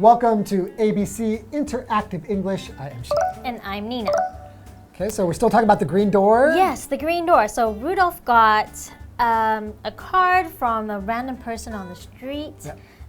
Welcome to ABC Interactive English. I am Shane. And I'm Nina. Okay, so we're still talking about the green door? Yes, the green door. So Rudolph got a card from a random person on the street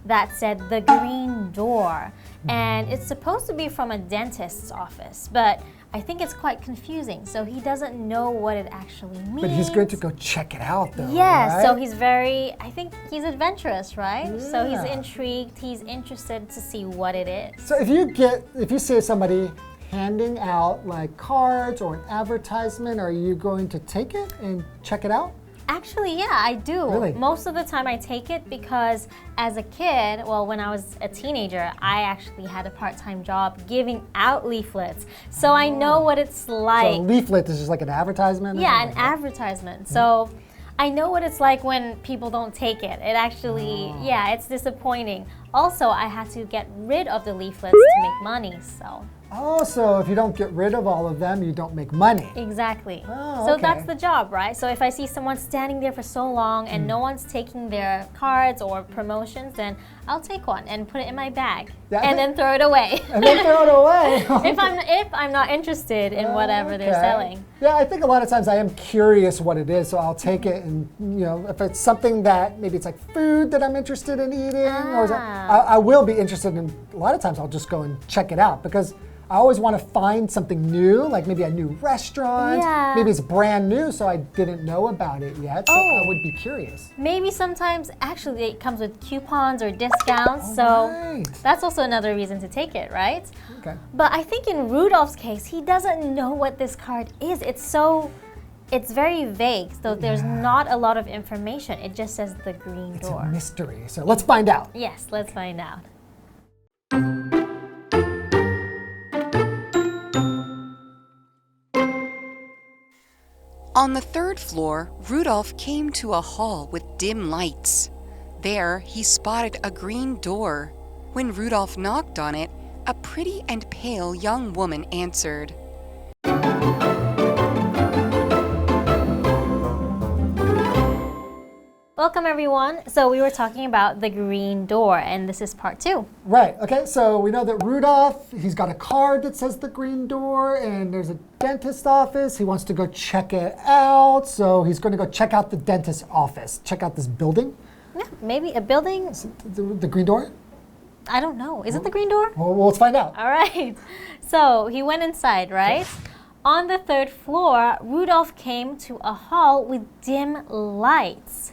that said the green door. And it's supposed to be from a dentist's office, but I think it's quite confusing. So he doesn't know what it actually means. But he's going to go check it out though, Yes, right? so he's I think he's adventurous, right? Yeah. So he's intrigued, he's interested to see what it is. So if you see somebody handing out like cards or an advertisement, are you going to take it and check it out? Actually, yeah, I do. Really? Most of the time I take it because as a kid, well, when I was a teenager, I actually had a part-time job giving out leaflets. So I know what it's like. So a leaflet is just like an advertisement? Yeah, an advertisement. So I know what it's like when people don't take it. It actually, it's disappointing. Also, I had to get rid of the leaflets to make money, so. Oh, so if you don't get rid of all of them, you don't make money. Exactly. Oh, so okay. that's the job, right? So if I see someone standing there for so long and no one's taking their cards or promotions, then I'll take one and put it in my bag and then throw it away. And then throw it away. if I'm not interested in whatever they're selling. Yeah, I think a lot of times I am curious what it is, so I'll take it and, if it's something that maybe it's like food that I'm interested in eating, or I will be interested in, a lot of times I'll just go and check it out because I always want to find something new, like maybe a new restaurant. Yeah. Maybe it's brand new, so I didn't know about it yet, so I would be curious. Maybe sometimes actually it comes with coupons or discounts, Right. that's also another reason to take it, right? Okay. But I think in Rudolph's case, he doesn't know what this card is. It's very vague, so there's not a lot of information. It just says the green It's door. a mystery, so let's find out. Yes, let's find out. On the third floor, Rudolph came to a hall with dim lights. There, he spotted a green door. When Rudolph knocked on it, a pretty and pale young woman answered. Welcome everyone. So we were talking about the green door, and this is part 2. Right, okay, so we know that Rudolph, he's got a card that says the green door, and there's a dentist office. He wants to go check it out, so he's going to go check out the dentist office. Check out this building. Yeah, maybe a building. Is it the green door? I don't know. Is it the green door? Well, let's find out. All right. So he went inside, right? On the third floor, Rudolph came to a hall with dim lights.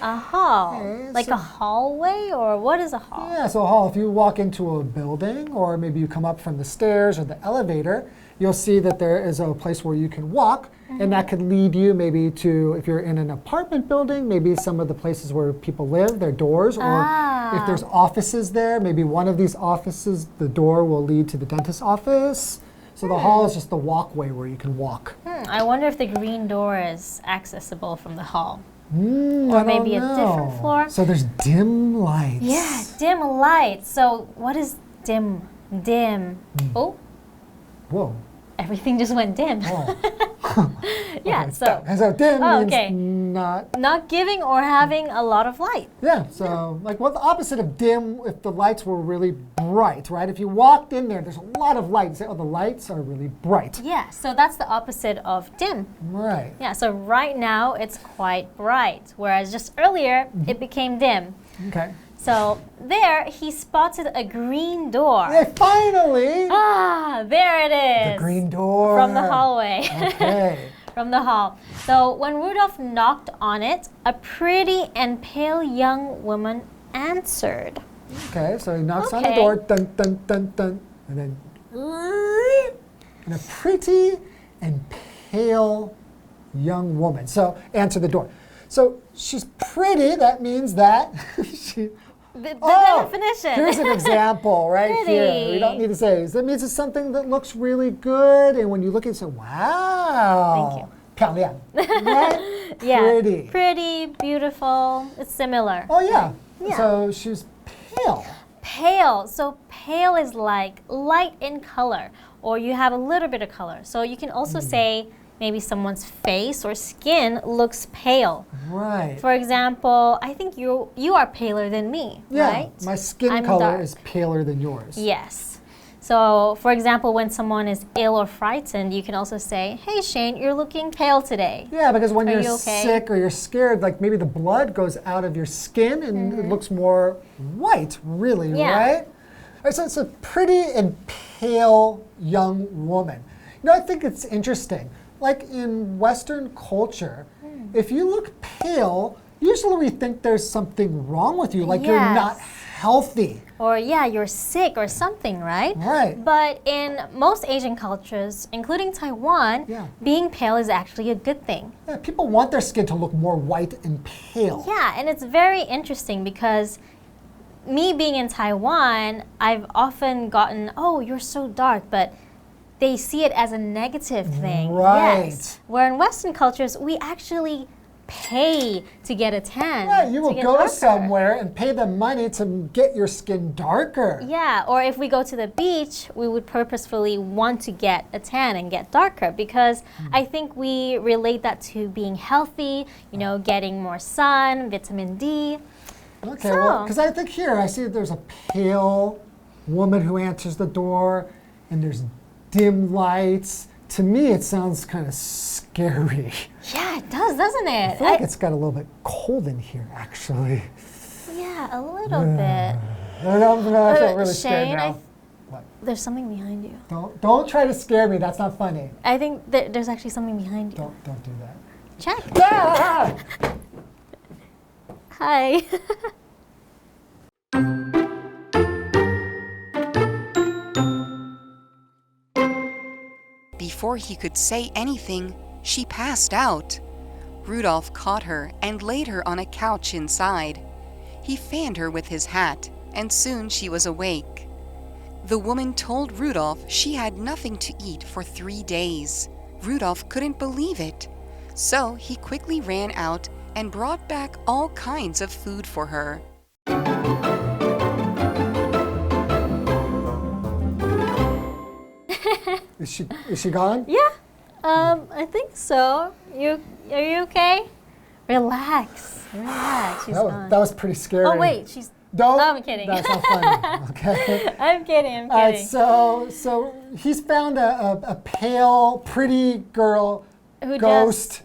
A hall? Okay, like a hallway, or what is a hall? Yeah, so a hall, if you walk into a building, or maybe you come up from the stairs or the elevator, you'll see that there is a place where you can walk, and that could lead you maybe to, if you're in an apartment building, maybe some of the places where people live, their doors, or if there's offices there, maybe one of these offices, the door will lead to the dentist's office. So the hall is just the walkway where you can walk. I wonder if the green door is accessible from the hall. Or maybe a different floor. So there's dim lights. Yeah, dim lights. So what is dim? Dim. Oh, Whoa. everything just went dim. Yeah, Okay, so dim means not giving or having a lot of light. Yeah, so like the opposite of dim if the lights were really bright, right? If you walked in there, there's a lot of light. You say, oh, the lights are really bright. Yeah, so that's the opposite of dim. Right. Yeah, so right now it's quite bright, whereas just earlier it became dim. Okay. So there he spotted a green door. Hey, finally! Ah, there it is. The green door. From the hallway. Okay. From the hall. So when Rudolph knocked on it, a pretty and pale young woman answered. Okay, so he knocks on the door, dun, dun, dun, dun, and then, and a pretty and pale young woman. So answer the door. So she's pretty, that means that she... The definition. Here's an example right here. We don't need to say this. That means it's something that looks really good, and when you look at it, you say, wow. Thank you. 漂亮. Right? Yeah. Pretty. Pretty, beautiful. It's similar. Oh, yeah. Yeah. So she's pale. Pale. So pale is like light in color, or you have a little bit of color. So you can also say maybe someone's face or skin looks pale. Right. For example, I think you are paler than me, Yeah, right? my skin I'm color dark. is paler than yours. Yes. So, for example, when someone is ill or frightened, you can also say, "Hey, Shane, you're looking pale today." Yeah, because when Are you're you okay? sick or you're scared, like maybe the blood goes out of your skin and it looks more white, really, Yeah. right? All right? So it's a pretty and pale young woman. You know, I think it's interesting. Like in Western culture, if you look pale, usually we think there's something wrong with you, like you're not healthy. Or yeah, you're sick or something, right? Right. But in most Asian cultures, including Taiwan, being pale is actually a good thing. Yeah, people want their skin to look more white and pale. Yeah, and it's very interesting because me being in Taiwan, I've often gotten, "Oh, you're so dark," but they see it as a negative thing. Right. Yes. Where in Western cultures, we actually pay to get a tan. Yeah, you will to get go darker. somewhere and pay them money to get your skin darker. Yeah, or if we go to the beach, we would purposefully want to get a tan and get darker because I think we relate that to being healthy, you know, getting more sun, vitamin D. Okay, well, because I think here I see there's a pale woman who answers the door and there's dim lights. To me, it sounds kind of scary. Yeah, it does, doesn't it? I feel like it's got a little bit cold in here, actually. Yeah, a little bit. I feel really scared Shane, now. There's something behind you. Don't try to scare me. That's not funny. I think there's actually something behind you. Don't do that. Check. Ah! Hi. Before he could say anything, she passed out. Rudolph caught her and laid her on a couch inside. He fanned her with his hat, and soon she was awake. The woman told Rudolph she had nothing to eat for 3 days. Rudolph couldn't believe it, so he quickly ran out and brought back all kinds of food for her. Is she gone? Yeah. I think so. Are you okay? Relax. Relax. She's gone. That was pretty scary. Oh wait, she's. Don't. Oh, I'm kidding. That's not funny. Okay. I'm kidding. I'm kidding. All right. So he's found a pale, pretty girl. Who ghost.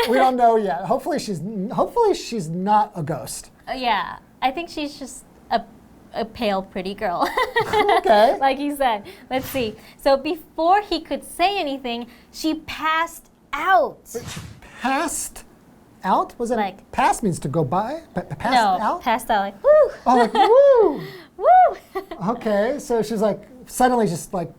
We don't know yet. Hopefully she's not a ghost. Yeah, I think she's just a pale, pretty girl. Okay. Like you said. Let's see. So before he could say anything, she passed out. Passed out? Was it Like- pass means to go by? Passed No, out? passed out like woo. Oh, like woo. Woo. Okay, so she's like suddenly just like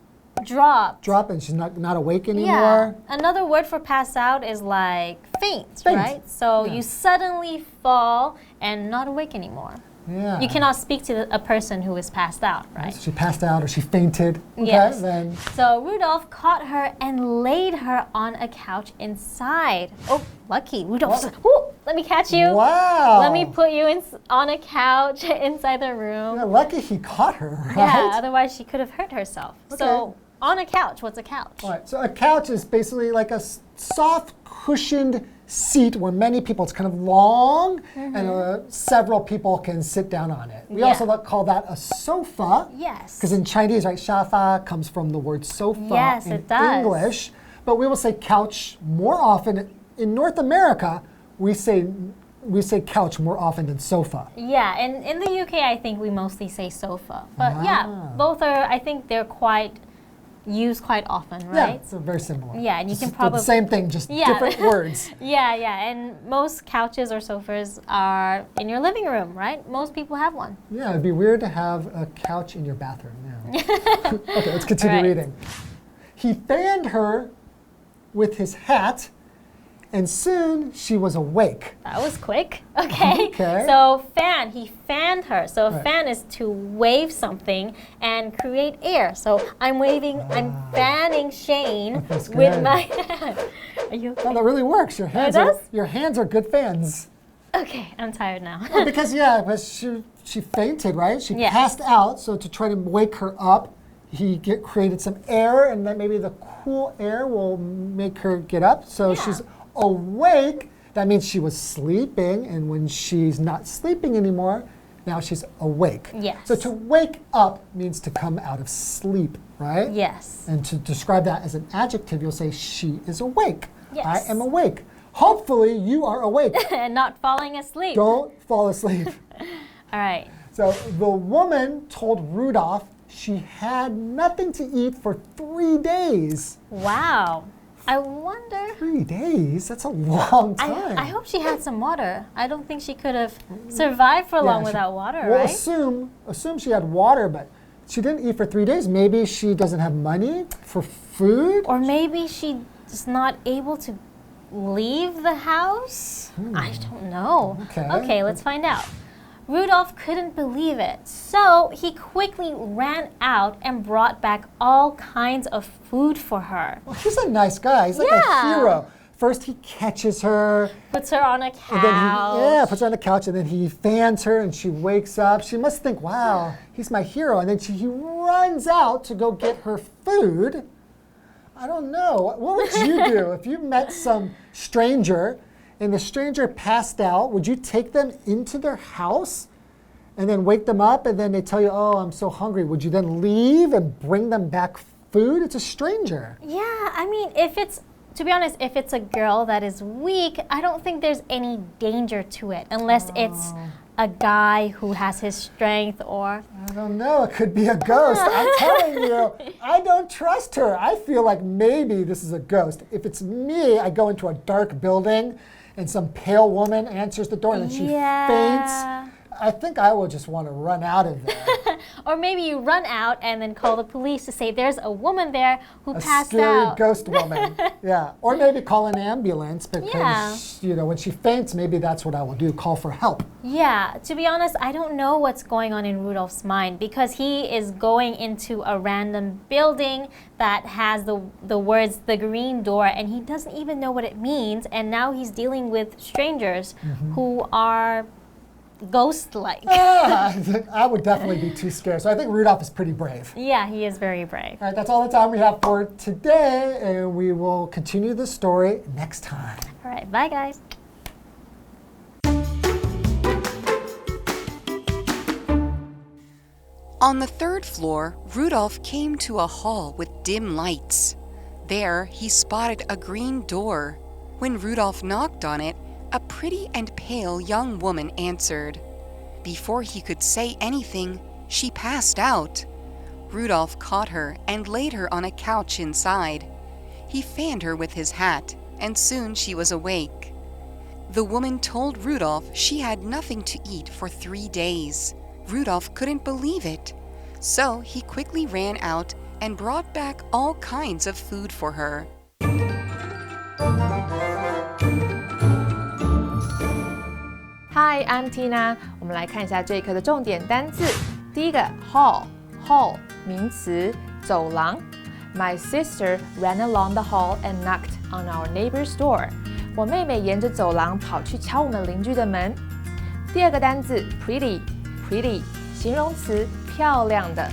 Dropped. drop and she's not awake Yeah. anymore. Another word for pass out is like faint, Faint. right? So Yeah. you suddenly fall and not awake anymore. Yeah. You cannot speak to a person who is passed out, right? So she passed out or she fainted. Okay, Yes. then So Rudolph caught her and laid her on a couch inside. Oh, lucky. Rudolph said, "Ooh, let me catch you. wow. Let me put you on a couch inside the room." Yeah, lucky he caught her, right? Yeah, otherwise she could have hurt herself. Okay. So on a couch, what's a couch? All right, so a couch is basically like a soft cushioned seat where many people, it's kind of long and several people can sit down on it. We Yeah. also call that a sofa. Yes. Because in Chinese, right, 沙发 comes from the word sofa Yes, in it does. English. But we will say couch more often. In North America, we say couch more often than sofa. Yeah, and in the UK, I think we mostly say sofa. But yeah, both are, I think they're used quite often, Yeah, right? it's very similar. Yeah, and you Just can the probably- same thing, just Yeah. different words. Yeah, and most couches or sofas are in your living room, right? Most people have one. Yeah, it'd be weird to have a couch in your bathroom now. Okay, let's continue Right. reading. He fanned her with his hat, and soon she was awake. That was quick. Okay. Okay. So fan, he fanned her. So a Right. fan is to wave something and create air. So I'm waving, I'm fanning Shane That's with good. my hand. Are you okay? Oh, that really works. Your hands does? are good fans. Okay, I'm tired now. Because she fainted, right? She Yes. passed out. So to try to wake her up, he created some air, and then maybe the cool air will make her get up. So she's awake. That means she was sleeping, and when she's not sleeping anymore, now she's awake. Yes. So to wake up means to come out of sleep, right? Yes. And to describe that as an adjective, you'll say she is awake. Yes. I am awake. Hopefully you are awake. And not falling asleep. Don't fall asleep. All right. So the woman told Rudolph she had nothing to eat for 3 days. Wow. I wonder. 3 days? That's a long time. I hope she had some water. I don't think she could have survived for long without water, we'll right? assume she had water, but she didn't eat for 3 days. Maybe she doesn't have money for food. Or maybe she's not able to leave the house? I don't know. Okay. Let's find out. Rudolph couldn't believe it, so he quickly ran out and brought back all kinds of food for her. Well, he's a nice guy. He's like a hero. First, he catches her. Puts her on a couch. And then puts her on the couch, and then he fans her, and she wakes up. She must think, wow, he's my hero. And then he runs out to go get her food. I don't know. What would you do if you met some stranger and the stranger passed out? Would you take them into their house and then wake them up, and then they tell you, oh, I'm so hungry? Would you then leave and bring them back food? It's a stranger. Yeah, I mean, to be honest, if it's a girl that is weak, I don't think there's any danger to it, unless it's a guy who has his strength or... I don't know. It could be a ghost. I'm telling you, I don't trust her. I feel like maybe this is a ghost. If it's me, I go into a dark building and some pale woman answers the door and then she faints. I think I will just want to run out of there. Or maybe you run out and then call the police to say there's a woman there who passed out. A scary out. ghost woman. Yeah. Or maybe call an ambulance because, you know, when she faints, maybe that's what I will do, call for help. Yeah. To be honest, I don't know what's going on in Rudolph's mind because he is going into a random building that has the words the green door and he doesn't even know what it means, and now he's dealing with strangers who are ghost-like. I would definitely be too scared. So I think Rudolph is pretty brave. Yeah, he is very brave. All right, that's all the time we have for today, and we will continue the story next time. All right, bye guys. On the 3rd floor, Rudolph came to a hall with dim lights. There, he spotted a green door. When Rudolph knocked on it, a pretty and pale young woman answered. Before he could say anything, she passed out. Rudolph caught her and laid her on a couch inside. He fanned her with his hat, and soon she was awake. The woman told Rudolph she had nothing to eat for 3 days. Rudolph couldn't believe it, so he quickly ran out and brought back all kinds of food for her. Hi, I'm Tina. 我们来看一下这一课的重点单字。第一个 hall 名词，走廊。My sister ran along the hall and knocked on our neighbor's door. 我妹妹沿着走廊跑去敲我们邻居的门。第二个单字 pretty 形容词，漂亮的。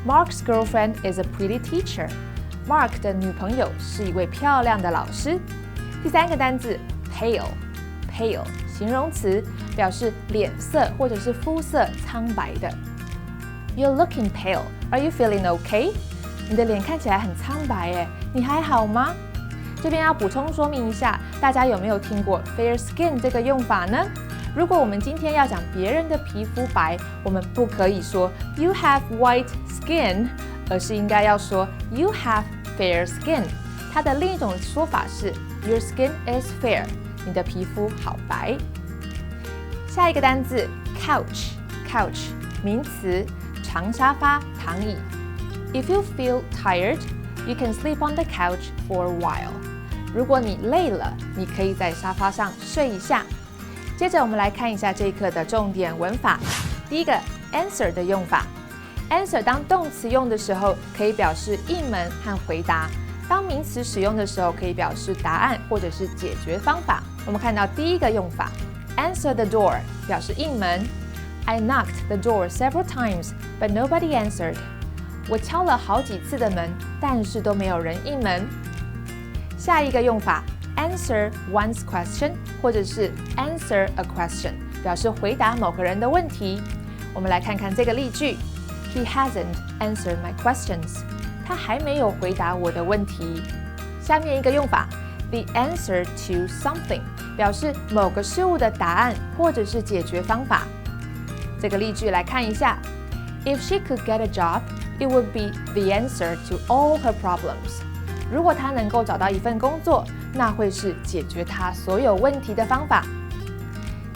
Mark's girlfriend is a pretty teacher. Mark 的女朋友是一位漂亮的老师。第三个单字 pale 形容词，表示脸色或者是肤色苍白的。You're looking pale. Are you feeling okay? 你的脸看起来很苍白耶，你还好吗？这边要补充说明一下，大家有没有听过 fair skin 这个用法呢？如果我们今天要讲别人的皮肤白，我们不可以说 You have white skin， 而是应该要说 You have fair skin。它的另一种说法是 Your skin is fair， 你的皮肤好白。下一个单字 couch 名词，长沙发、躺椅。If you feel tired, you can sleep on the couch for a while. 如果你累了，你可以在沙发上睡一下。接着我们来看一下这一课的重点文法。第一个 answer 的用法。answer 当动词用的时候，可以表示应门和回答；当名词使用的时候，可以表示答案或者是解决方法。我们看到第一个用法 answer the door 表示应门。I knocked the door several times, but nobody answered. 我敲了好几次的门，但是都没有人应门。下一个用法 answer one's question 或者是 answer a question 表示回答某个人的问题。我们来看看这个例句 He hasn't answered my questions 他还没有回答我的问题。下面一个用法 the answer to something 表示某个事物的答案或者是解决方法。这个例句来看一下 If she could get a job, it would be the answer to all her problems 如果她能够找到一份工作，那会是解决她所有问题的方法。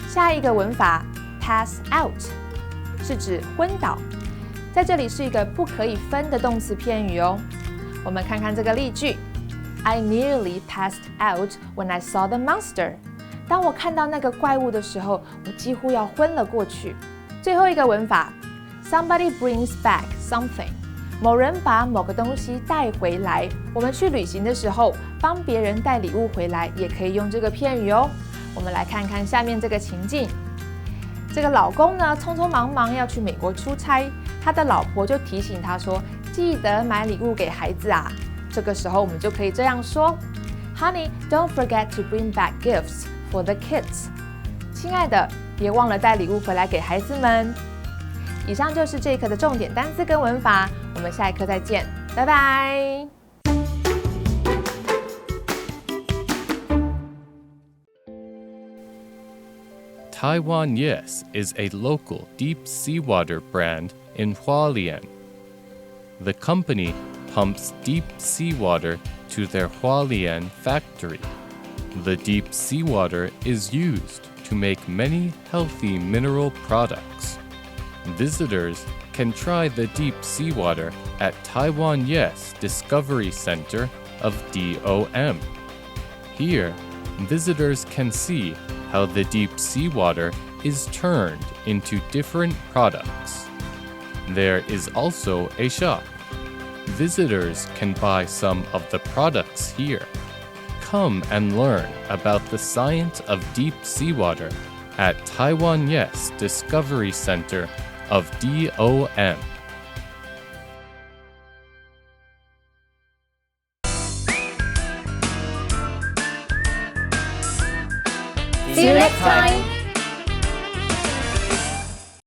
下一个文法 pass out 是指昏倒，在这里是一个不可以分的动词片语哦。我们看看这个例句 I nearly passed out when I saw the monster 当我看到那个怪物的时候，我几乎要昏了过去。最后一个文法 Somebody brings back something某人把某个东西带回来。我们去旅行的时候，帮别人带礼物回来，也可以用这个片语哦。我们来看看下面这个情境。这个老公呢，匆匆忙忙要去美国出差，他的老婆就提醒他说，记得买礼物给孩子啊。这个时候我们就可以这样说 Honey, don't forget to bring back gifts for the kids 亲爱的，别忘了带礼物回来给孩子们。以上就是这一课的重点单字跟文法，我们下一课再见，拜拜。Taiwan Yes is a local deep seawater brand in Hualien. The company pumps deep seawater to their Hualien factory. The deep seawater is used to make many healthy mineral products. Visitors can try the deep seawater at Taiwan Yes Discovery Center of DOM. Here, visitors can see how the deep seawater is turned into different products. There is also a shop. Visitors can buy some of the products here. Come and learn about the science of deep seawater at Taiwan Yes Discovery Center of DOM. See you next time!